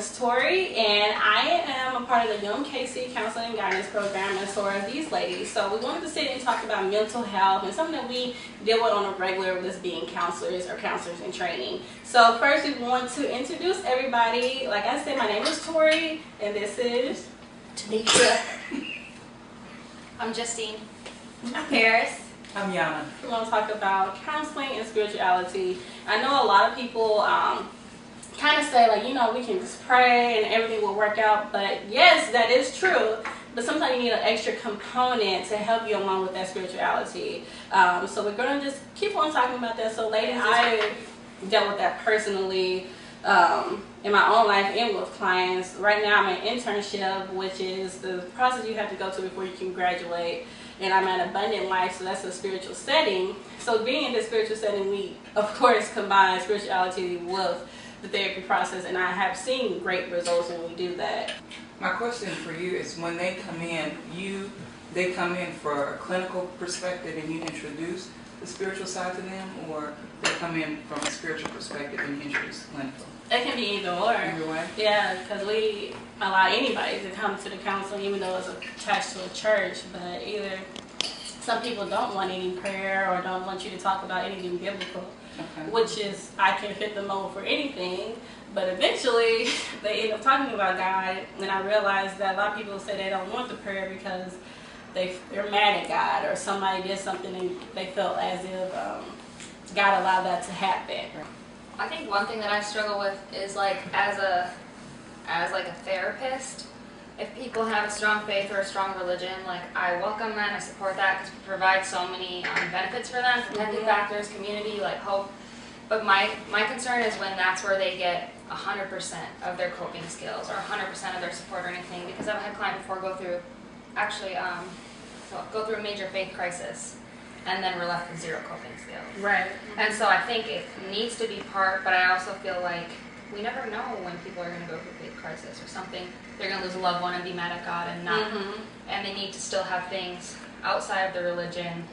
is Tori, and I am a part of the Young KC Counseling and Guidance Program, and so are these ladies. So we wanted to sit and talk about mental health and something that we deal with on a regular with us being counselors or counselors in training. So first we want to introduce everybody. Like I said, my name is Tori, and this is Tanisha. I'm Justine. I'm Paris. I'm Yana. We want to talk about counseling and spirituality. I know a lot of people kind of say, like, you know, we can just pray and everything will work out. But yes, that is true. But sometimes you need an extra component to help you along with that spirituality. So we're going to just keep on talking about that. So ladies, I dealt with that personally in my own life and with clients. Right now I'm in internship, which is the process you have to go to before you can graduate. And I'm at Abundant Life, so that's a spiritual setting. So being in this spiritual setting, we, of course, combine spirituality with the therapy process, and I have seen great results when we do that. My question for you is, when they come in, they come in for a clinical perspective and you introduce the spiritual side to them, or they come in from a spiritual perspective and you introduce clinical? It can be either or. Either way? Yeah, because we allow anybody to come to the counseling, even though it's attached to a church. But either some people don't want any prayer or don't want you to talk about anything biblical, Okay. which is, I can fit them on for anything. But eventually, they end up talking about God, and I realized that a lot of people say they don't want the prayer because they're mad at God, or somebody did something and they felt as if God allowed that to happen. I think one thing that I struggle with is, like, as a therapist, if people have a strong faith or a strong religion, like, I welcome that and I support that because it provides so many benefits for them, protective factors, community, like hope. But my concern is when that's where they get 100% of their coping skills or 100% of their support or anything, because I've had clients before go through a major faith crisis and then we're left with zero coping skills. Right. And so I think it needs to be part, but I also feel like we never know when people are going to go through a faith crisis or something. They're going to lose a loved one and be mad at God and not, and they need to still have things outside of the religion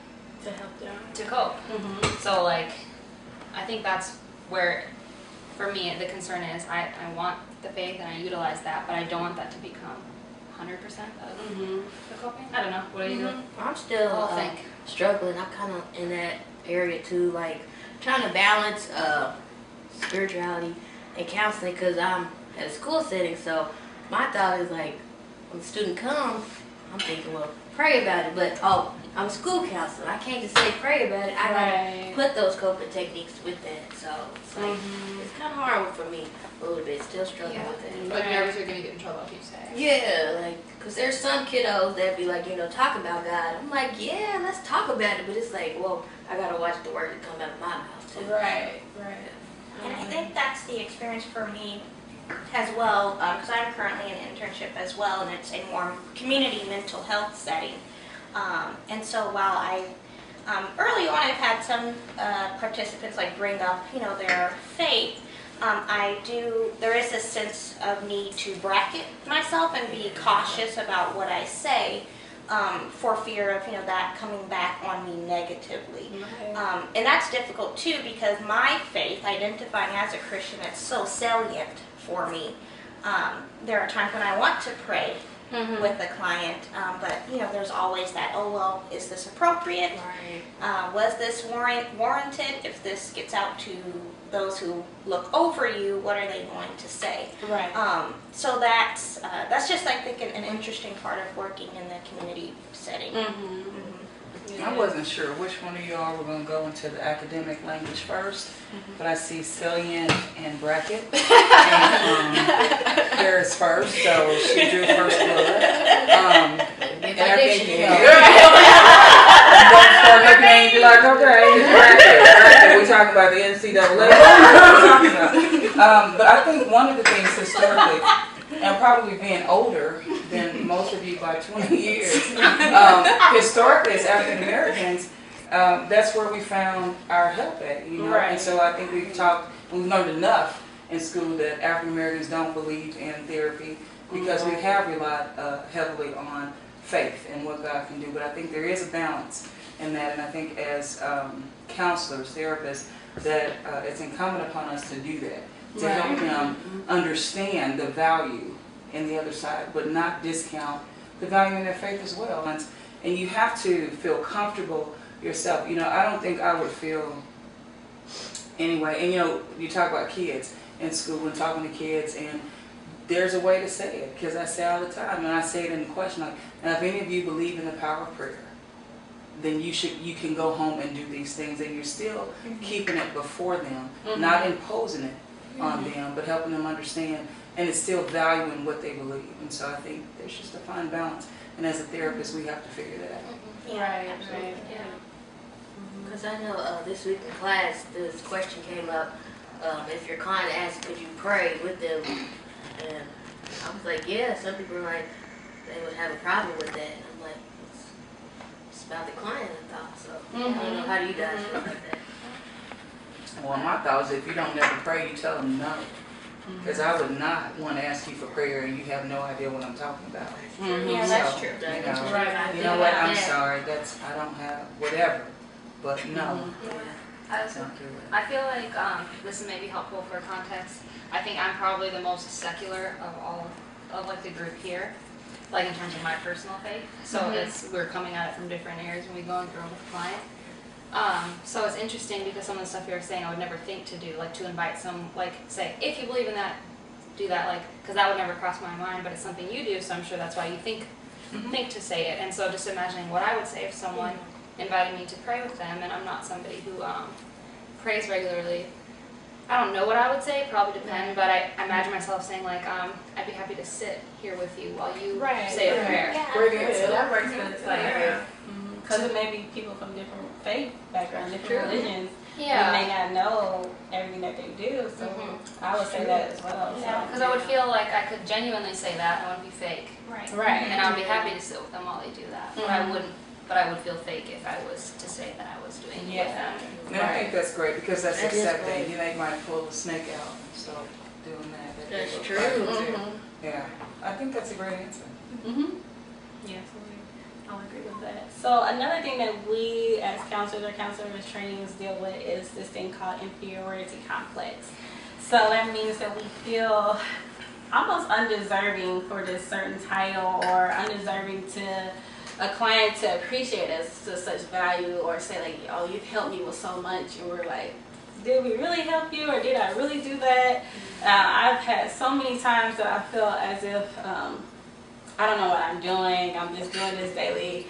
To help them. to cope. So, like, I think that's where, for me, the concern is I want the faith and I utilize that, but I don't want that to become 100% of the coping. I don't know. What do you do? I'm still struggling. I'm kind of in that area too, like trying to balance spirituality and counseling, because I'm at a school setting. So my thought is, like, when the student comes, I'm thinking, well, pray about it. But I'm a school counselor. I can't just say pray about it. I gotta put those coping techniques with that. So it's like it's kind of hard for me a little bit. Still struggling with it. Like, nervous you're gonna get in trouble if you say. Yeah, like, because there's some kiddos that be like, you know, talk about God. I'm like, yeah, let's talk about it. But it's like, well, I got to watch the word that come out of my mouth, too. Right. And I think that's the experience for me as well, because I'm currently in an internship as well, and it's a more community mental health setting. And so while I, early on, I've had some participants, like, bring up, you know, their faith, there is a sense of need to bracket myself and be cautious about what I say, for fear of, you know, that coming back on me negatively. And that's difficult too, because my faith, identifying as a Christian, it's so salient for me. There are times when I want to pray with the client, but, you know, there's always that, oh, well, is this appropriate? Was this warranted? If this gets out to those who look over you, what are they going to say? So that's just, I think, an interesting part of working in the community setting. I wasn't sure which one of y'all were going to go into the academic language first, but I see salient and bracket. And Paris first, so she drew first blood. And I think her name be like, okay, bracket. We talking about the NCAA. But I think one of the things historically, and probably being older than most of you by 20 years, historically as African Americans, that's where we found our help at, you know. And so I think we've learned enough in school that African Americans don't believe in therapy because we have relied heavily on faith and what God can do. But I think there is a balance in that, and I think as counselors, therapists, that it's incumbent upon us to do that. to help them understand the value in the other side, but not discount the value in their faith as well. And you have to feel comfortable yourself. You know, I don't think I would feel anyway. And you know, you talk about kids in school and talking to kids, and there's a way to say it, because I say all the time, and I say it in the question, like, now if any of you believe in the power of prayer, then you can go home and do these things, and you're still keeping it before them, not imposing it on them, but helping them understand, and it's still valuing what they believe. And so I think there's just a fine balance, and as a therapist, we have to figure that out. Right, absolutely. right. Yeah. Because I know this week in class, this question came up, if your client asked, could you pray with them? And I was like, yeah, some people are like, they would have a problem with that. And I'm like, it's about the client, I thought. So I don't know, how do you guys feel about that? Well, my thought is if you don't never pray, you tell them no. Because I would not want to ask you for prayer and you have no idea what I'm talking about. Yeah, that's So, true. You know, Right. you know what, I'm Yeah. sorry, I don't have whatever, but no. I feel like this may be helpful for context. I think I'm probably the most secular of all of like the group here, like in terms of my personal faith. So we're coming at it from different areas when we go through with the client. So it's interesting because some of the stuff you were saying I would never think to do, like to invite some, like say, if you believe in that, do that, like, because that would never cross my mind, but it's something you do, so I'm sure that's why you think to say it. And so just imagining what I would say if someone invited me to pray with them, and I'm not somebody who prays regularly. I don't know what I would say, probably depend, but I imagine myself saying like, I'd be happy to sit here with you while you say a prayer. Yeah. Yeah, that works good. It's like, Because it may be people from different faith backgrounds, different religions. Yeah. They may not know everything that they do, so I would say that as well. Yeah. Because I would feel like I could genuinely say that, and I wouldn't be fake. Right. Right. And I would be happy to sit with them while they do that. But I wouldn't. But I would feel fake if I was to say that I was doing it with them. And I think that's great because that's That is accepting. great. You know, you might pull the snake out and start doing that. That's people true. practice too. Yeah, I think that's a great answer. Yes, I'll agree with that. So another thing that we as counselors or counselors trainings deal with is this thing called inferiority complex. So that means that we feel almost undeserving for this certain title or undeserving to a client to appreciate us to such value or say like, oh, you've helped me with so much, and we're like, did we really help you or did I really do that? I've had so many times that I feel as if I don't know what I'm doing. I'm just doing this daily.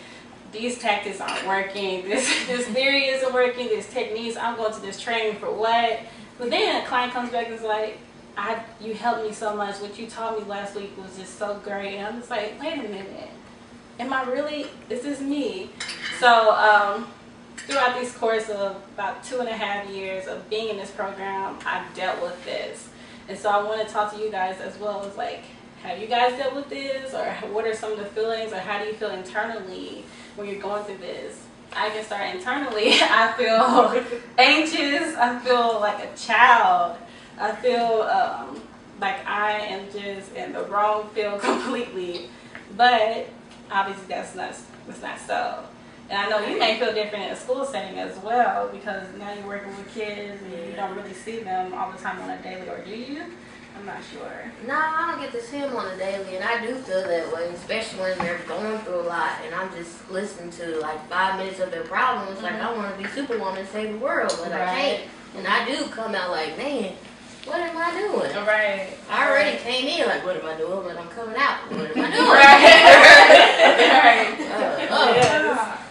These tactics aren't working. This theory isn't working. These techniques, I'm going to this training for what? But then a client comes back and is like, you helped me so much. What you taught me last week was just so great. And I'm just like, wait a minute. Am I really, is this me? So throughout this course of about 2.5 years of being in this program, I've dealt with this. And so I want to talk to you guys as well as like, have you guys dealt with this? Or what are some of the feelings? Or how do you feel internally when you're going through this? I can start internally. I feel anxious. I feel like a child. I feel like I am just in the wrong field completely. But obviously that's not so. And I know you may feel different in a school setting as well because now you're working with kids and you don't really see them all the time on a daily, or do you? I'm not sure. No, I don't get to see them on a daily, and I do feel that way, especially when they're going through a lot, and I'm just listening to like 5 minutes of their problems, like I want to be Superwoman and save the world, but I can't. And I do come out like, man, what am I doing? Right. I already came in like, what am I doing? But I'm coming out, what am I doing? Right.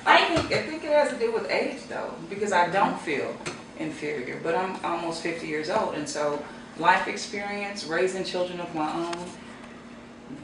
I think it has to do with age though, because I don't feel inferior, but I'm almost 50 years old, and so life experience, raising children of my own,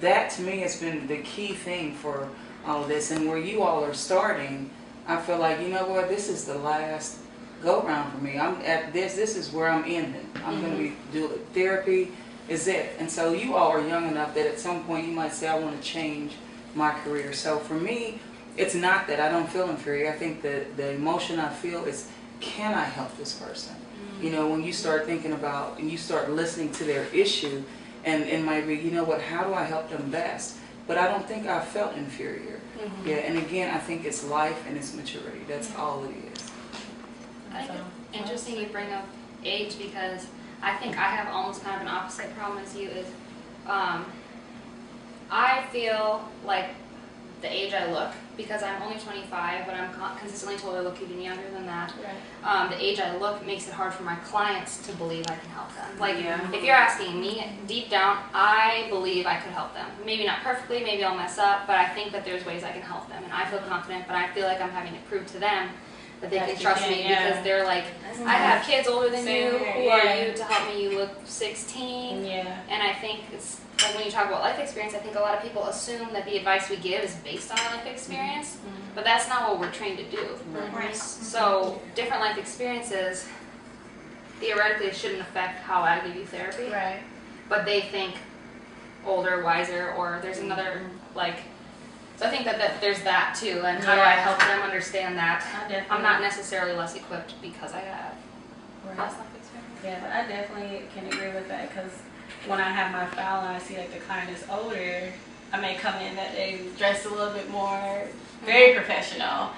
that to me has been the key thing for all of this. And where you all are starting, I feel like, you know what, this is the last go round for me. I'm at this is where I'm ending. I'm going to be doing therapy is it. And so you all are young enough that at some point you might say, I want to change my career. So for me, it's not that I don't feel inferior. I think that the emotion I feel is, can I help this person? You know, when you start thinking about and you start listening to their issue and might be, you know what, how do I help them best? But I don't think I felt inferior. Yeah, and again, I think it's life and it's maturity. That's all it is. I think it's interesting you bring up age because I think I have almost kind of an opposite problem as you is, I feel like the age I look, because I'm only 25, but I'm consistently told I look even younger than that. Right. The age I look makes it hard for my clients to believe I can help them. Like, Yeah. if you're asking me, deep down, I believe I could help them. Maybe not perfectly, maybe I'll mess up, but I think that there's ways I can help them, and I feel confident, but I feel like I'm having to prove to them that they That can you trust can, me yeah. because they're like, I have kids older than Same you, here, who are yeah. you to help me? You look 16. Yeah. And I think it's like when you talk about life experience, I think a lot of people assume that the advice we give is based on our life experience, but that's not what we're trained to do. Right. So different life experiences theoretically shouldn't affect how I give you therapy, Right. but they think older, wiser, or there's another like. So I think that there's that too, and how do I Yeah. help them understand that I definitely. I'm not necessarily less equipped because I have Right. less life experience. Yeah, I definitely can agree with that because when I have my file and I see like the client is older, I may come in that day dressed a little bit more, very professional,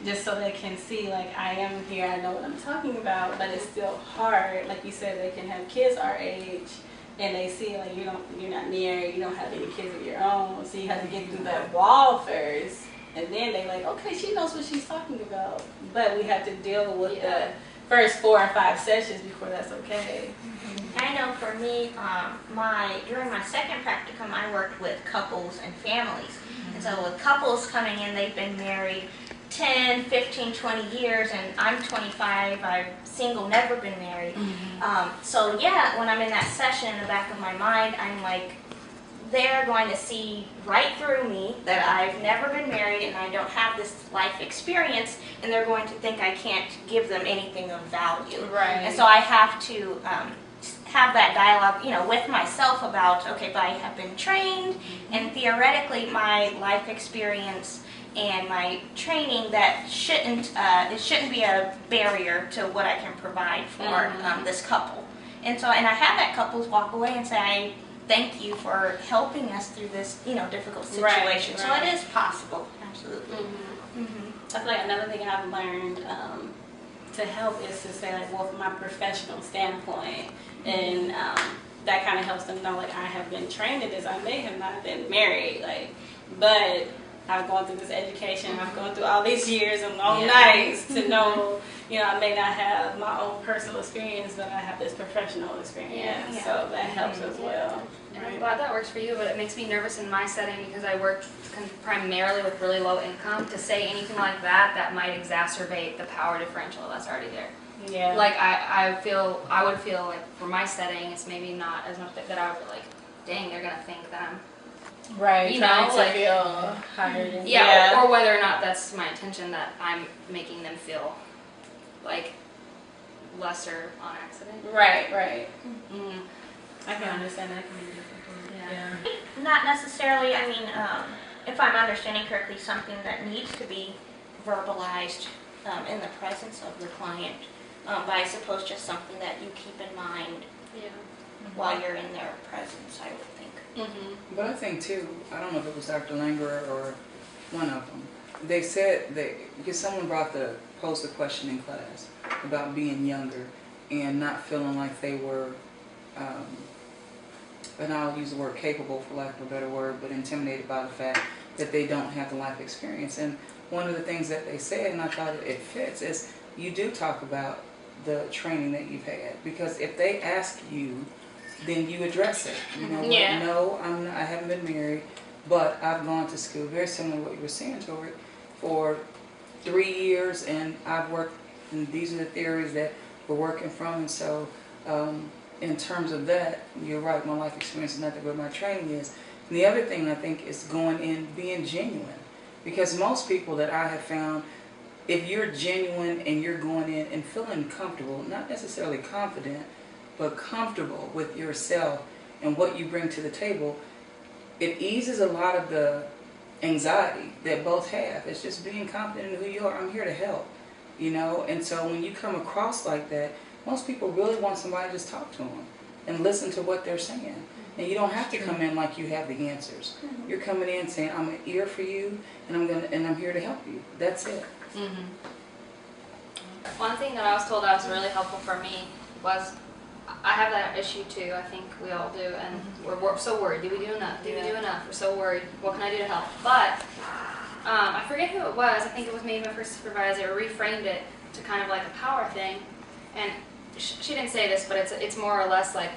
just so they can see like I am here, I know what I'm talking about, but it's still hard. Like you said, they can have kids our age and they see like you're not married, you don't have any kids of your own, so you have to get through that wall first. And then they like, okay, she knows what she's talking about, but we have to deal with the first 4 or 5 sessions before that's okay. I know for me, during my second practicum, I worked with couples and families. And so with couples coming in, they've been married 10, 15, 20 years, and I'm 25, I'm single, never been married. So yeah, when I'm in that session, in the back of my mind, I'm like, they're going to see right through me that I've never been married and I don't have this life experience, and they're going to think I can't give them anything of value. Right. And so I have to have that dialogue, with myself about, okay, but I have been trained, and theoretically my life experience and my training, that it shouldn't be a barrier to what I can provide for this couple. And so, and I have that couples walk away and say, I thank you for helping us through this, difficult situation. Right. So it is possible, absolutely. I feel like another thing I've learned to help is to say like, well, from my professional standpoint, and that kind of helps them know like I have been trained in this. I may have not been married, but I've gone through this education. I've gone through all these years and long nights to know, I may not have my own personal experience, but I have this professional experience. Yeah. So that helps as well. And I'm glad that works for you, but it makes me nervous in my setting because I work primarily with really low income. To say anything like that might exacerbate the power differential that's already there. Yeah. Like I would feel like for my setting, it's maybe not as much that I would be like, dang, they're gonna think that I'm right. you Trying know, to like- feel higher than or whether or not that's my intention that I'm making them feel like lesser on accident. Right. Right. Mm. I can understand that can be difficult. Yeah. Not necessarily, if I'm understanding correctly, something that needs to be verbalized in the presence of the client, but I suppose just something that you keep in mind Yeah. while you're in their presence, I would think. But I think too, I don't know if it was Dr. Langer or one of them, they said because someone posed a question in class about being younger and not feeling like they were, and I'll use the word capable for lack of a better word, but intimidated by the fact that they don't have the life experience. And one of the things that they said, and I thought it fits, is you do talk about the training that you've had, because if they ask you, then you address it. You know, Yeah. no, I haven't been married, but I've gone to school, very similar to what you were saying, Tori, for 3 years, and I've worked, and these are the theories that we're working from, and so in terms of that, you're right, my life experience is nothing but my training is. And the other thing I think is going in, being genuine, because most people that I have found, if you're genuine and you're going in and feeling comfortable, not necessarily confident, but comfortable with yourself and what you bring to the table, it eases a lot of the anxiety that both have. It's just being confident in who you are. I'm here to help, and so when you come across like that, most people really want somebody to just talk to them and listen to what they're saying. And you don't have to come in like you have the answers. You're coming in saying, I'm an ear for you, and I'm here to help you. That's it. One thing that I was told that was really helpful for me was I have that issue too. I think we all do, and we're so worried. Do we do enough? Do we do enough? We're so worried. What can I do to help? But I forget who it was. I think it was maybe my first supervisor reframed it to kind of like a power thing, and she didn't say this, but it's more or less like,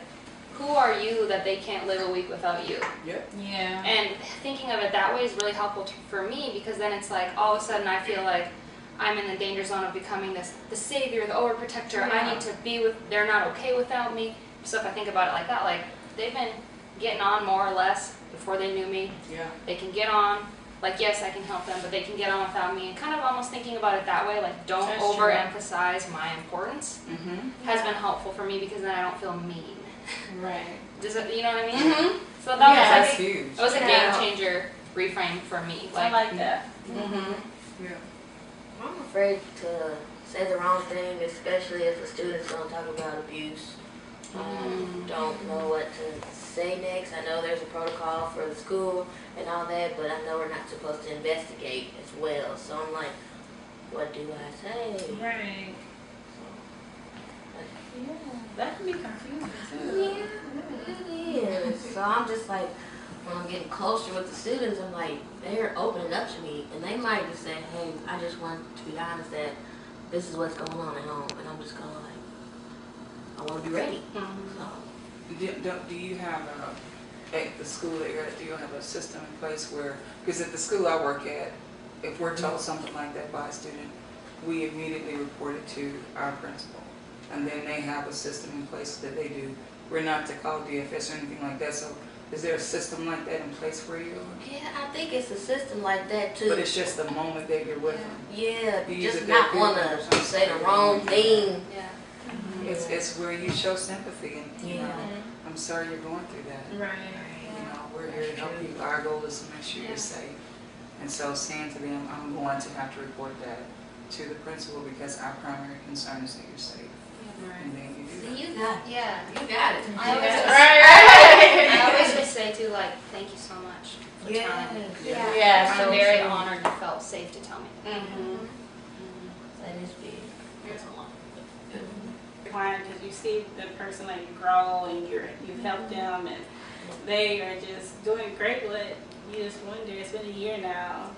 who are you that they can't live a week without you? Yep. Yeah. And thinking of it that way is really helpful for me, because then it's like all of a sudden I feel like I'm in the danger zone of becoming the savior, the overprotector. I need to be with, they're not okay without me. So if I think about it like that, like they've been getting on more or less before they knew me. Yeah. They can get on, like yes, I can help them, but they can get on without me. And kind of almost thinking about it that way, like don't That's overemphasize my importance Mm-hmm. has been helpful for me, because then I don't feel mean. Right. Does it, you know what I mean? Mhm. So that That's was huge. it was a Yeah. game changer reframe for me. I like that. Mhm. Yeah. I'm afraid to say the wrong thing, especially if a student's going to talk about abuse. Don't know what to say next. I know there's a protocol for the school and all that, but I know we're not supposed to investigate as well. So I'm like, what do I say? Right. Yeah, that can be confusing too. Yeah, it is. So I'm just like, when I'm getting closer with the students, I'm like, they're opening up to me, and they might just say, hey, I just want to be honest that this is what's going on at home, and I'm just going like, I want to be ready. So, Do you have at the school that you're at, do you have a system in place where, because at the school I work at, if we're told something like that by a student, we immediately report it to our principal. And then they have a system in place that they do. We're not to call DFS or anything like that. So is there a system like that in place for you? yeah, I think it's a system like that too. But it's just the moment that you're with them. Yeah, You use just it not there, want people, or to something. say the wrong thing. Yeah. It's where you show sympathy and, you Yeah. know, I'm sorry you're going through that. Right. You know, we're here to help you. Our goal is to make sure you're safe. And so saying to them, I'm going to have to report that to the principal because our primary concern is that you're safe. And then you do that. See, you got it. Yeah. You got it. I always just, Right. I always just say to like, thank you so much for Yeah. telling me. Yeah. Yeah. I'm So very true. honored you felt safe to tell me. Mm-hmm. That is big. There's a lot. Because you see the person like grow and you've helped them and they are just doing great. But you just wonder, it's been a year now.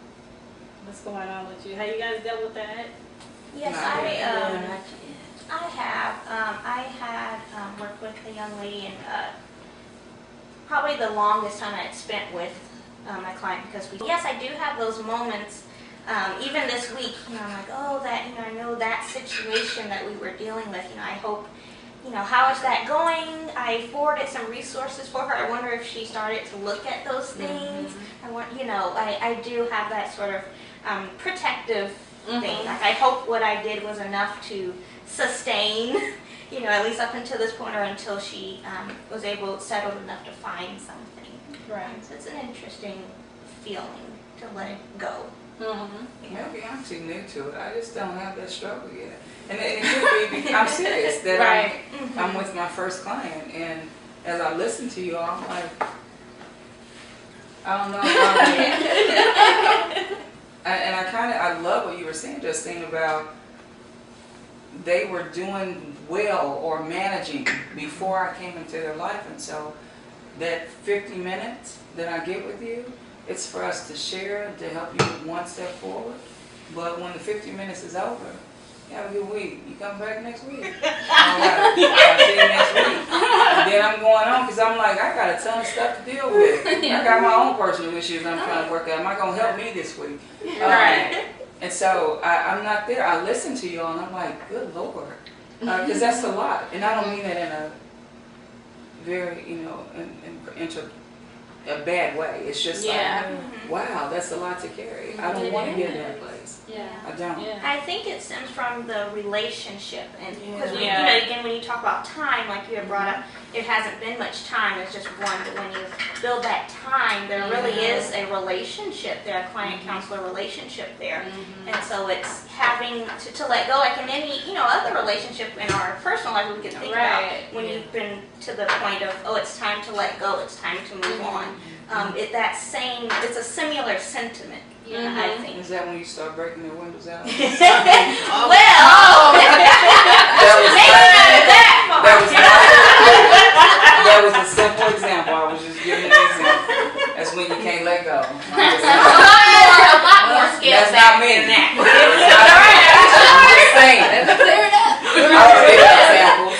What's going on with you? How you guys dealt with that? Yes, Not I yet. have. I had worked with a young lady, and probably the longest time I had spent with my client, because yes, I do have those moments. Even this week, I'm like, oh, that, I know that situation that we were dealing with. I hope, how is that going? I forwarded some resources for her. I wonder if she started to look at those things. I want, I do have that sort of protective thing. Like, I hope what I did was enough to sustain, at least up until this point, or until she was settled enough to find something. Right. So it's an interesting feeling to let it go. Maybe I'm too new to it. I just don't have that struggle yet. And it could be, I'm serious, that Right. I'm with my first client. And as I listen to you all, I'm like, I don't know if I love what you were saying, Justine, about they were doing well or managing before I came into their life. And so that 50 minutes that I get with you, it's for us to share, to help you one step forward. But when the 50 minutes is over, you have a good week. You come back next week. All right, I'll see you next week. And then I'm going on because I'm like, I got a ton of stuff to deal with. I got my own personal issues I'm trying to work out. Am I going to help me this week? Right. And so I'm not there. I listen to you all and I'm like, good Lord. Because that's a lot. And I don't mean that in a very, a bad way. It's just Yeah. like, wow, that's a lot to carry. I don't want to get in that place. Yeah. I don't. Yeah. I think it stems from the relationship, and because Yeah. again, when you talk about time, like you had brought up, it hasn't been much time. It's just one, but when you build that time, there really is a relationship there, a client-counselor relationship there, and so it's having to let go, like in any other relationship in our personal life we can think about when you've been to the point of, oh, it's time to let go, it's time to move on. It's a similar sentiment. I think. Is that when you start breaking their windows out? Well, That maybe not at that was That was a simple example. I was just giving an example. That's when you can't let go. A lot more skills That's not me. than that. I'm just saying. Clear it up. I'll give examples.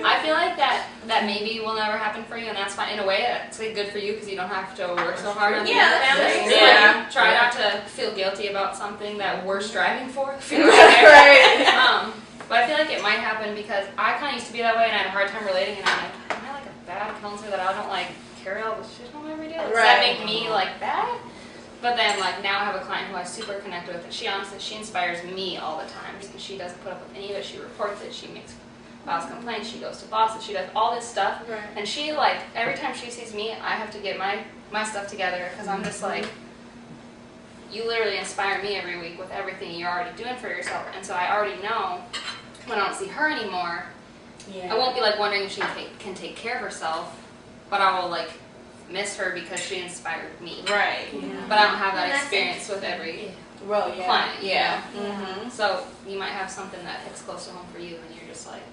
I feel like that maybe will never happen for you, and that's fine. In a way, it's like good for you because you don't have to work so hard on Yeah, the that's boundaries. true. Like, try not to feel guilty about something that we're striving for. If you know what I mean. But I feel like it might happen because I kind of used to be that way, and I had a hard time relating. And I'm like, am I like a bad counselor that I don't like carry all the shit home every day? Does that make me like bad? But then like now I have a client who I super connect with, and she inspires me all the time. And she doesn't put up with any of it. She reports it. She makes files complaints. She goes to bosses. She does all this stuff. Right. And she like every time she sees me, I have to get my stuff together because I'm just like, you literally inspire me every week with everything you're already doing for yourself. And so I already know when I don't see her anymore, Yeah. I won't be like wondering if she can take care of herself, but I will like miss her because she inspired me. Right. But I don't have that And that's experience with every Well, yeah. client. you Yeah. know? Mm-hmm. So you might have something that hits close to home for you, and you're just like,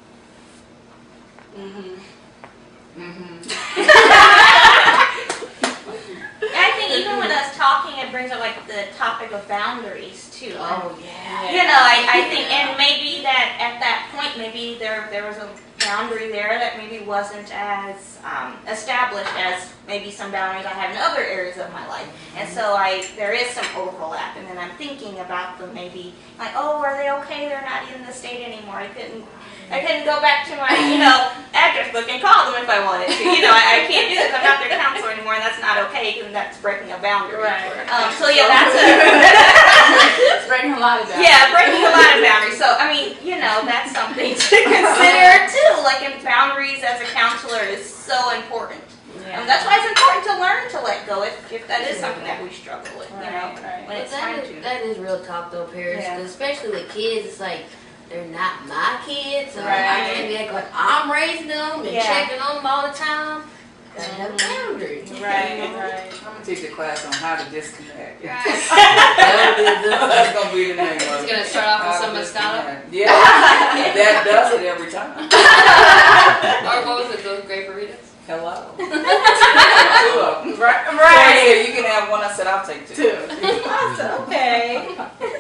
Mm-hmm. I think even with us talking, it brings up like the topic of boundaries too. Oh yeah. You know, I think, and maybe that at that point, maybe there was a boundary there that maybe wasn't as established as maybe some boundaries I have in other areas of my life. And so there is some overlap, and then I'm thinking about them maybe like, oh, are they okay? They're not in the state anymore. I couldn't go back to my, address book and call them if I wanted to. I can't do this. I'm not their counselor anymore, and that's not okay because that's breaking a boundary. Right. So yeah, that's a It's breaking a lot of that. yeah, breaking a lot of boundaries. So I mean, that's something to consider too. Like, in boundaries as a counselor is so important. That's why it's important to learn to let go if that is something that we struggle with. Right. When But it's time to. that is real talk though, parents. Yeah. 'Cause especially with kids, it's like they're not my kids, so Right. I can't be acting like I'm raising them and Yeah. checking on them all the time. Gotta have boundaries. Right. I'm gonna teach a class on how to disconnect. That would be good. That's gonna be the name of it's it. gonna start off with How some to Moscato. disconnect. Yeah, that does it every time. Or what was it, those grape burritos? Hello. Two of them. Right. Yeah, you can have one. I said I'll take two. Okay.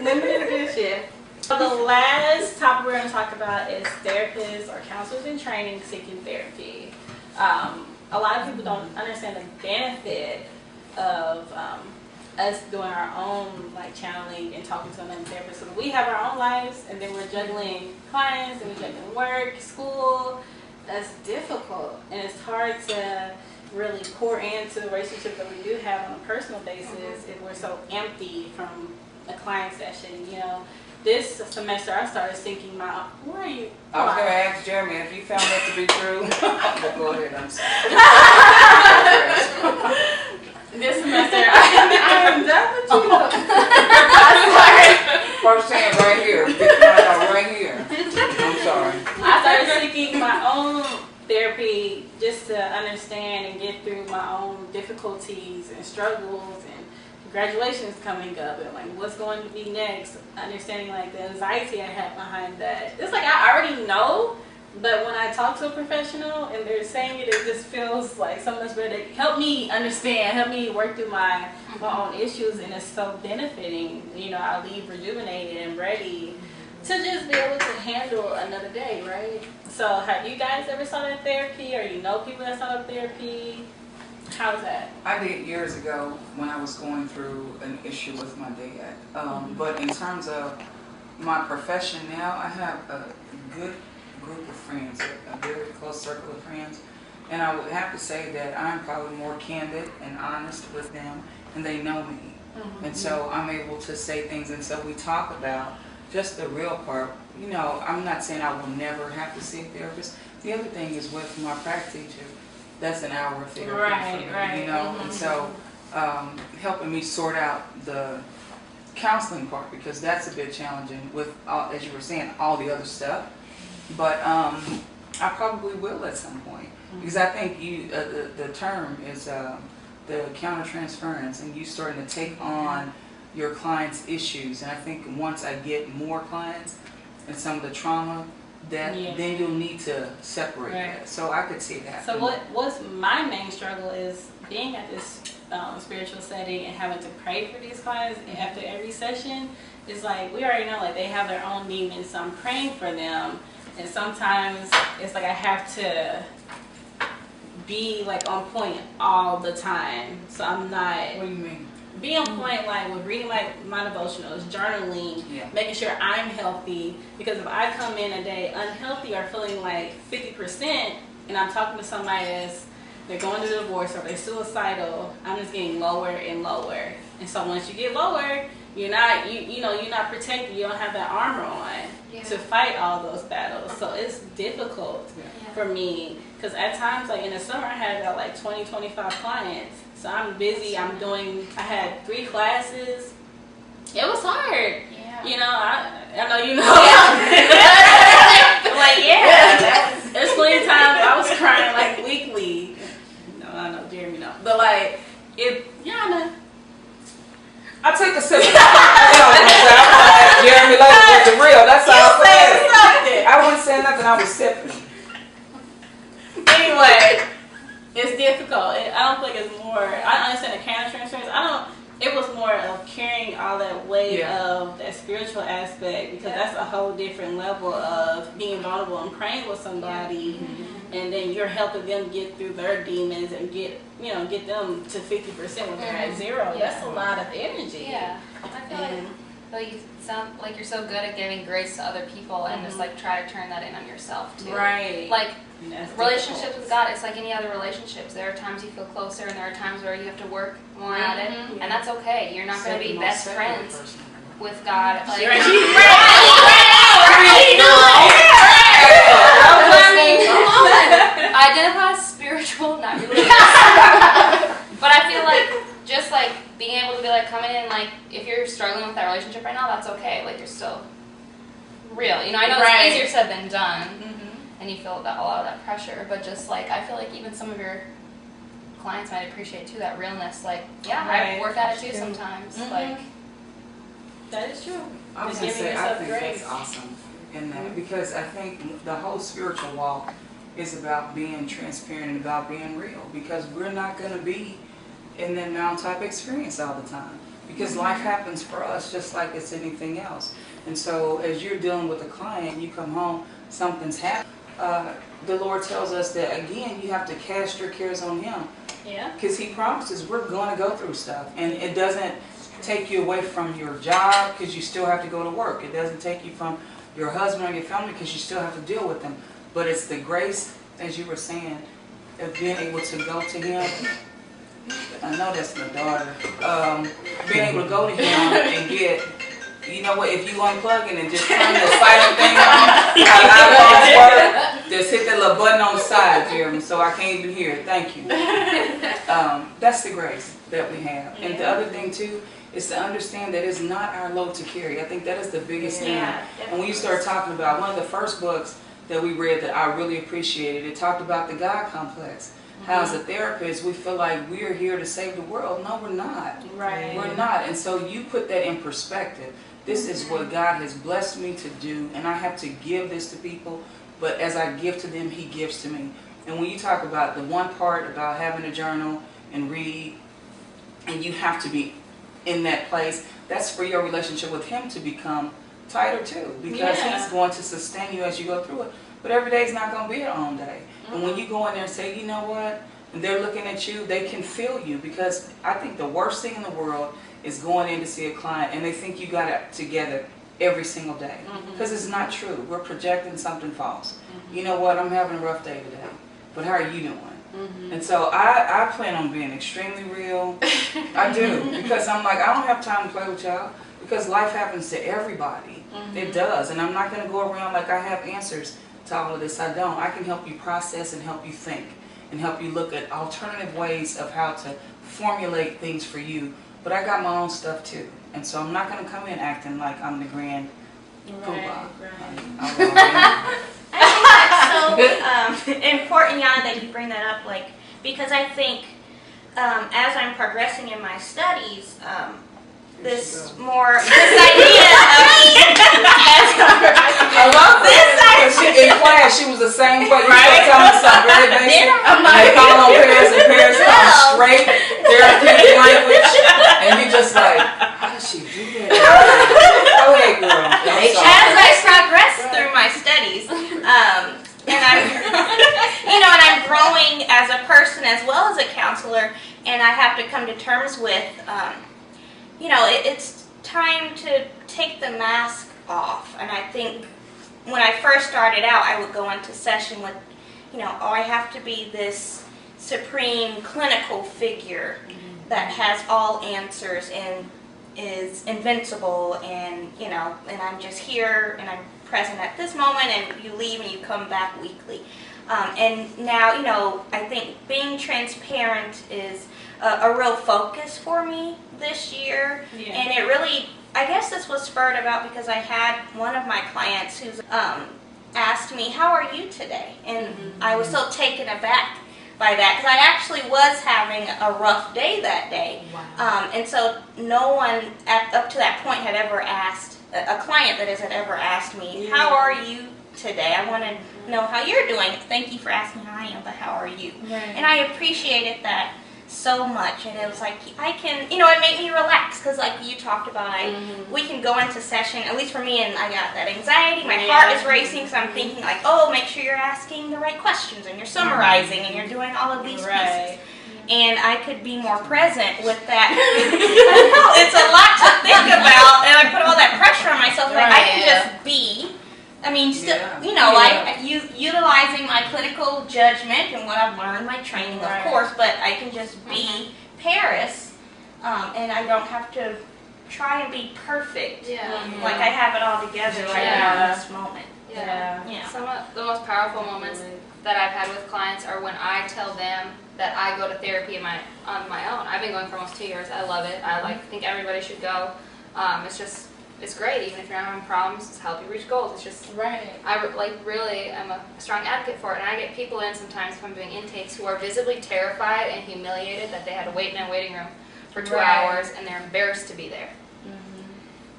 Limited edition. So the last topic we're going to talk about is therapists or counselors in training seeking therapy. A lot of people don't understand the benefit of us doing our own channeling and talking to another therapist. So we have our own lives, and then we're juggling clients, and we're juggling work, school. That's difficult, and it's hard to really pour into the relationship that we do have on a personal basis if we're so empty from a client session. This semester I started thinking where are you? I was gonna ask Jeremy if you found that to be true. But go ahead. I'm sorry. This semester I'm done with you. First hand right here. Get right here. I'm sorry. I started seeking my own therapy just to understand and get through my own difficulties and struggles, and graduation's coming up, and what's going to be next, understanding the anxiety I have behind that. It's I already know, but when I talk to a professional and they're saying it, it just feels like so much better. Help me understand, help me work through my own issues, and it's so benefiting. I leave rejuvenated and ready to just be able to handle another day, right? So have you guys ever sought out therapy, or people that sought out therapy? How's that? I did years ago when I was going through an issue with my dad. But in terms of my profession now, I have a good group of friends, a very close circle of friends. And I would have to say that I'm probably more candid and honest with them, and they know me. And so I'm able to say things, and so we talk about just the real part. I'm not saying I will never have to see a therapist. The other thing is with my practice teacher, that's an hour of therapy for me, and so helping me sort out the counseling part, because that's a bit challenging with, as you were saying, all the other stuff. But I probably will at some point, because I think the term is the countertransference, and you starting to take on your clients' issues. And I think once I get more clients and some of the trauma that Yeah. then you'll need to separate Right. that. So I could see that. So what's my main struggle is being at this spiritual setting and having to pray for these clients after every session. Is like we already know like they have their own demons, so I'm praying for them, and sometimes it's like I have to be like on point all the time. So I'm not What do you mean? be on point like with reading like my devotionals, journaling, Yeah. making sure I'm healthy. Because if I come in a day unhealthy or feeling like 50%, and I'm talking to somebody that's they're going through a divorce or they're suicidal, I'm just getting lower and lower. And so once you get lower, you're not you're not protected. You don't have that armor on to fight all those battles. So it's difficult for me because at times like in the summer I had about like 20-25 clients. So I'm busy. I had 3 classes. It was hard. Yeah. You know, I know you know. Like, yeah. There's plenty of times I was crying like weekly. No, I know, Jeremy know. But like, I know. I take a sip. Jeremy Love with the real. That's all I said. I wasn't saying nothing. I was sipping. Anyway, it's difficult. I don't think it's more. I understand the counter transference. It was more of carrying all that weight of that spiritual aspect because that's a whole different level of being vulnerable and praying with somebody, and then you're helping them get through their demons and get them to 50% when they're at 0. Yeah. That's a lot of energy. Yeah. I feel like you sound like you're so good at giving grace to other people and just like try to turn that in on yourself too. Right. Like That's relationships difficult. with God, it's like any other relationships. There are times you feel closer and there are times where you have to work more at it. And that's okay. You're not going to be best friends with God. Like, identify as spiritual, not religious. But I feel like just like being able to be like coming in, like if you're struggling with that relationship right now, that's okay. Like you're still real. You know, I know it's easier said than done, and you feel that a lot of that pressure. But just like I feel like even some of your clients might appreciate too that realness. Like I work at it too sometimes. Like that is true. I was Just going to giving say, I yourself think grace. that's awesome in that because I think the whole spiritual walk is about being transparent and about being real because we're not going to be in that mountaintop experience all the time because life happens for us just like it's anything else. And so as you're dealing with a client, you come home, something's happened. The Lord tells us that, again, you have to cast your cares on Him. Yeah. Because He promises we're going to go through stuff. And it doesn't take you away from your job because you still have to go to work. It doesn't take you from your husband or your family because you still have to deal with them. But it's the grace, as you were saying, of being able to go to Him. I know that's my daughter. Being able to go to Him and get, you know what, if you unplug it and just turn the silent thing on, how iPhones work, just hit that little button on the side, Jeremy, so I can't even hear it. Thank you. That's the grace that we have. And the other thing, too, is to understand that it's not our load to carry. I think that is the biggest thing. And when you start talking about one of the first books that we read that I really appreciated, it talked about the God complex. How as a therapist, we feel like we're here to save the world. No, we're not. Right. We're not. And so you put that in perspective. This is what God has blessed me to do, and I have to give this to people. But as I give to them, He gives to me. And when you talk about the one part about having a journal and read, and you have to be in that place, that's for your relationship with Him to become tighter too. Because He's going to sustain you as you go through it. But every day is not going to be your own day. And when you go in there and say, you know what, and they're looking at you, they can feel you. Because I think the worst thing in the world is going in to see a client and they think you got it together every single day. Because it's not true. We're projecting something false. You know what, I'm having a rough day today. But how are you doing? And so I plan on being extremely real. I do. Because I'm like, I don't have time to play with y'all. Because life happens to everybody. It does. And I'm not going to go around like I have answers to all of this. I don't. I can help you process and help you think and help you look at alternative ways of how to formulate things for you. But I got my own stuff too. And so I'm not going to come in acting like I'm the grand poobah. I think that's so important, Yana, that you bring that up, like, because I think as I'm progressing in my studies, this idea of I love this idea Because in class, she was the same way. You Right. start telling her something very basic. I'm And they call on Paris, and Paris comes straight therapeutic language. And you just like, how did she do that? Go ahead, girl. I'm As sorry. I progress through my studies, and I'm, and I'm growing as a person as well as a counselor, and I have to come to terms with, it's time to take the mask off. And I think when I first started out, I would go into session with, I have to be this supreme clinical figure that has all answers and is invincible, and and I'm just here and I'm present at this moment, and you leave and you come back weekly. And now, I think being transparent is a real focus for me this year. Yeah. And it really, I guess this was spurred about because I had one of my clients who's asked me, "How are you today?" And I was so taken aback by that, because I actually was having a rough day that day. Wow. And so no one up to that point had ever asked, a client that is had ever asked me, "How are you today? I want to know how you're doing. Thank you for asking how I am, but how are you?" Right. And I appreciated that so much, and it was like, I can, it made me relax, because like you talked about, we can go into session, at least for me, and I got that anxiety, my heart is racing, so I'm thinking like, oh, make sure you're asking the right questions, and you're summarizing, and you're doing all of these pieces. Right. And I could be more present with that. I know, it's a lot to think about, and I put all that pressure on myself, like I can just be. Still, utilizing my clinical judgment and what I've learned, my training, of course, but I can just be Paris, and I don't have to try and be perfect, like I have it all together right now in this moment. Yeah. Some of the most powerful moments that I've had with clients are when I tell them that I go to therapy on my own. I've been going for almost 2 years. I love it. I think everybody should go. It's great, even if you're not having problems, it's help you reach goals. It's just, really, I'm a strong advocate for it. And I get people in sometimes if I'm doing intakes who are visibly terrified and humiliated that they had to wait in a waiting room for 2 hours, and they're embarrassed to be there.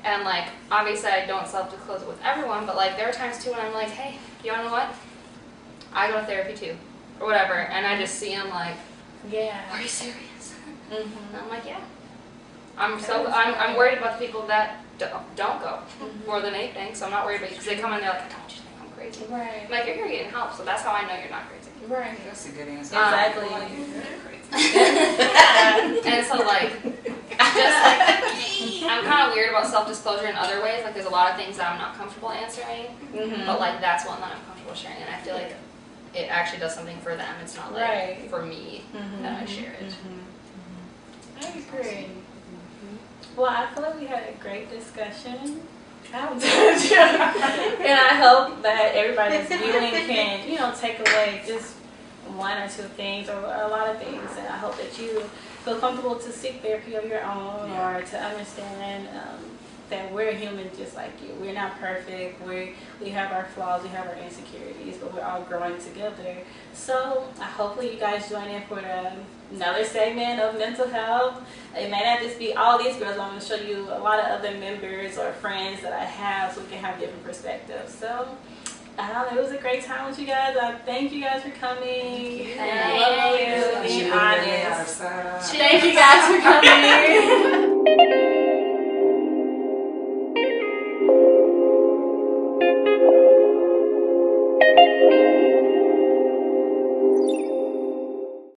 And obviously I don't self-disclose it with everyone, but there are times too when I'm like, hey, you wanna know what? I go to therapy too, or whatever. And I just see them like, are you serious? And I'm like, yeah. I'm worried about the people that don't go more than anything, so I'm not worried about you, because they come in and they're like, don't you think I'm crazy? Right. I'm like, you're here getting help, so that's how I know you're not crazy. Right. That's a good answer. Exactly. And so I'm kind of weird about self-disclosure in other ways. There's a lot of things that I'm not comfortable answering, but that's one that I'm comfortable sharing, and I feel like it actually does something for them. It's not for me that I share it. I agree. Well, I feel like we had a great discussion. And I hope that everybody that's viewing can, take away just one or two things or a lot of things. And I hope that you feel comfortable to seek therapy of your own, or to understand that we're human just like you. We're not perfect. We have our flaws, we have our insecurities, but we're all growing together. So hopefully you guys join in for another segment of mental health. It may not just be all these girls, but I'm going to show you a lot of other members or friends that I have, so we can have different perspectives. So it was a great time with you guys. I thank you guys for coming. Thank you. Being honest. Outside. Thank you guys for coming.